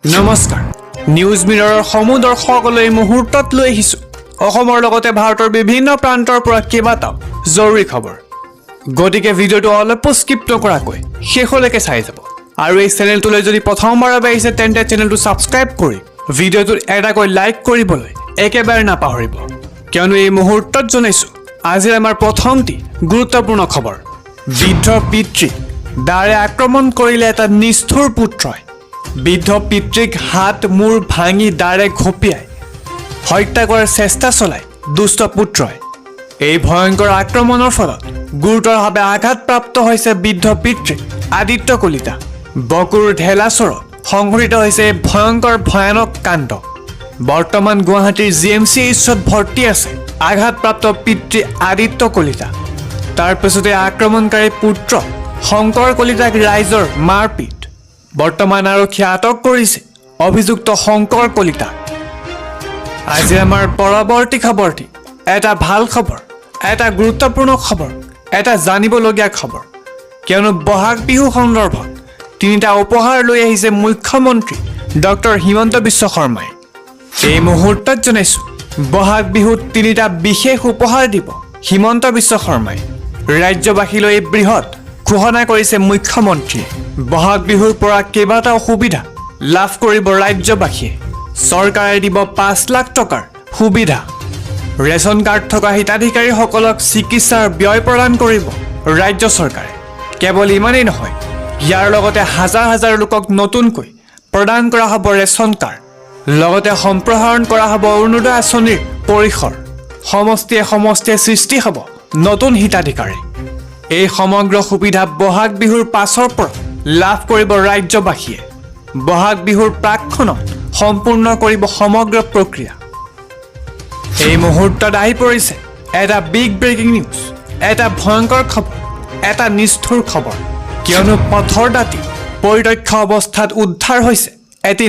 নমস্কাৰ নিউজ মিৰৰৰ সমুদৰ্শকলৈ এই মুহূৰ্তত লৈ আহিছোঁ অসমৰ লগতে ভাৰতৰ বিভিন্ন প্ৰান্তৰ পৰা কেইবাটাও জৰুৰী খবৰ গতিকে ভিডিঅ'টো অলপ স্কিপ নকৰাকৈ শেষলৈকে চাই যাব আৰু এই চেনেলটোলৈ যদি প্ৰথমবাৰ আহিছে তেন্তে চেনেলটো ছাবস্ক্ৰাইব কৰি ভিডিঅ'টোত এটাকৈ লাইক কৰিবলৈ একেবাৰে নাপাহৰিব কিয়নো এই মুহূৰ্তত জনাইছোঁ আজিৰ আমাৰ প্ৰথমটি গুৰুত্বপূৰ্ণ খবৰ বৃদ্ধ পিতৃক দাৰে আক্ৰমণ কৰিলে এটা নিষ্ঠুৰ পুত্ৰই বৃদ্ধ পিতৃক হাত মূৰ ভাঙি দাৰে ঘপিয়াই হত্যা কৰাৰ চেষ্টা চলাই দুষ্ট পুত্ৰই এই ভয়ংকৰ আক্ৰমণৰ ফলত গুৰুতৰভাৱে আঘাতপ্ৰাপ্ত হৈছে বৃদ্ধ পিতৃ আদিত্য কলিতা বকুৰ ঢেলাচৰত সংঘটিত হৈছে ভয়ানক কাণ্ড বৰ্তমান গুৱাহাটীৰ GMCHত ভৰ্তি আছে আঘাতপ্ৰাপ্ত পিতৃ আদিত্য কলিতা তাৰ পিছতে আক্ৰমণকাৰী পুত্ৰ শংকৰ কলিতাক ৰাইজৰ মাৰপিট বৰ্তমান আৰক্ষীয়ে আটক কৰিছে অভিযুক্ত শংকৰ কলিতাক আজি আমাৰ পৰৱৰ্তী খবৰটি এটা ভাল খবৰ এটা গুৰুত্বপূৰ্ণ খবৰ এটা জানিবলগীয়া খবৰ কিয়নো বহাগ বিহু সন্দৰ্ভত তিনিটা উপহাৰ লৈ আহিছে মুখ্যমন্ত্ৰী ডক্টৰ হিমন্ত বিশ্ব শৰ্মাই এই মুহূৰ্তত জনাইছোঁ বহাগ বিহুত তিনিটা বিশেষ উপহাৰ দিব হিমন্ত বিশ্ব শৰ্মাই ৰাজ্যবাসীলৈ বৃহৎ ঘোষণা কৰিছে মুখ্যমন্ত্ৰীয়ে বহাগ বিহুৰ পৰা কেইবাটাও সুবিধা লাভ কৰিব ৰাজ্যবাসীয়ে চৰকাৰে দিব 5 লাখ টকাৰ সুবিধা ৰেচন কাৰ্ড থকা হিতাধিকাৰীসকলক চিকিৎসাৰ ব্যয় প্ৰদান কৰিব ৰাজ্য চৰকাৰে কেৱল ইমানেই নহয় ইয়াৰ লগতে হাজাৰ হাজাৰ লোকক নতুনকৈ প্ৰদান কৰা হ'ব ৰেচন কাৰ্ড লগতে সম্প্ৰসাৰণ কৰা হ'ব অৰুণোদয় আঁচনিৰ পৰিসৰ সমষ্টিয়ে সৃষ্টি হ'ব নতুন হিতাধিকাৰী এই সমগ্ৰ সুবিধা বহাগ বিহুৰ পাছৰ পৰা লাভ কৰিব ৰাজ্যবাসীয়ে বহাগ বিহুৰ প্ৰাকখনত সম্পূৰ্ণ কৰিব সমগ্ৰ প্ৰক্ৰিয়া এই মুহূৰ্তত আহি পৰিছে এটা বিগ ব্ৰেকিং নিউজ এটা ভয়ংকৰ খবৰ এটা নিষ্ঠুৰ খবৰ কিয়নো পথৰ দাঁতি পৰিত্যক্ষ অৱস্থাত উদ্ধাৰ হৈছে এটি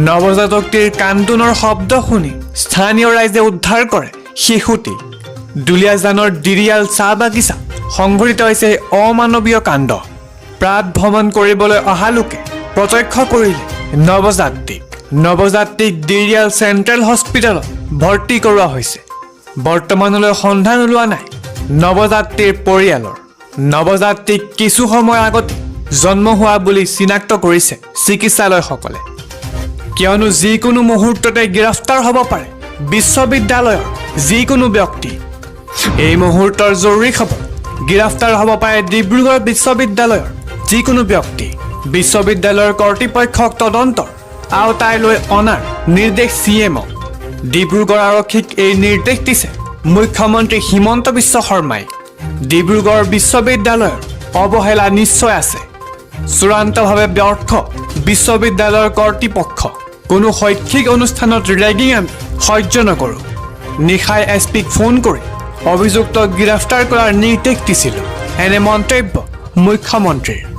নৱজাতকটিৰ কান্দোনৰ শব্দ শুনি স্থানীয় ৰাইজে উদ্ধাৰ কৰে শিশুটি দুলিয়াজানৰ ডিৰিয়াল চাহ বাগিচা সংঘটিত হৈছে অমানৱীয় কাণ্ড প্ৰাত ভ্ৰমণ কৰিবলৈ অহা লোকে প্ৰত্যক্ষ কৰিলে নৱজাতটিক ডিৰিয়াল চেণ্ট্ৰেল হস্পিটেলত ভৰ্তি কৰোৱা হৈছে বৰ্তমানলৈ সন্ধান ওলোৱা নাই নৱজাতটিৰ পৰিয়ালৰ নৱজাতটিক কিছু সময় আগতে জন্ম হোৱা বুলি চিনাক্ত কৰিছে চিকিৎসালয়সকলে কিয়নো যিকোনো মুহূৰ্ততে গ্ৰেফতাৰ হ'ব পাৰে বিশ্ববিদ্যালয়ৰ যিকোনো ব্যক্তি এই মুহূৰ্তৰ জৰুৰী খবৰ গ্ৰেফতাৰ হ'ব পাৰে ডিব্ৰুগড় বিশ্ববিদ্যালয়ৰ যিকোনো ব্যক্তি বিশ্ববিদ্যালয়ৰ কৰ্তৃপক্ষক তদন্তৰ আওতালৈ অনাৰ নিৰ্দেশ CMক ডিব্ৰুগড় আৰক্ষীক এই নিৰ্দেশ দিছে মুখ্যমন্ত্ৰী হিমন্ত বিশ্ব শৰ্মাই ডিব্ৰুগড় বিশ্ববিদ্যালয়ৰ অৱহেলা নিশ্চয় আছে চূড়ান্তভাৱে ব্যৰ্থ বিশ্ববিদ্যালয়ৰ কৰ্তৃপক্ষ কোনো শৈক্ষিক অনুষ্ঠানত ৰেগিং আমি সহ্য নকৰোঁ নিশাই SPক ফোন কৰি অভিযুক্তক গ্ৰেফতাৰ কৰাৰ নিৰ্দেশ দিছিলোঁ এনে মন্তব্য মুখ্যমন্ত্ৰীৰ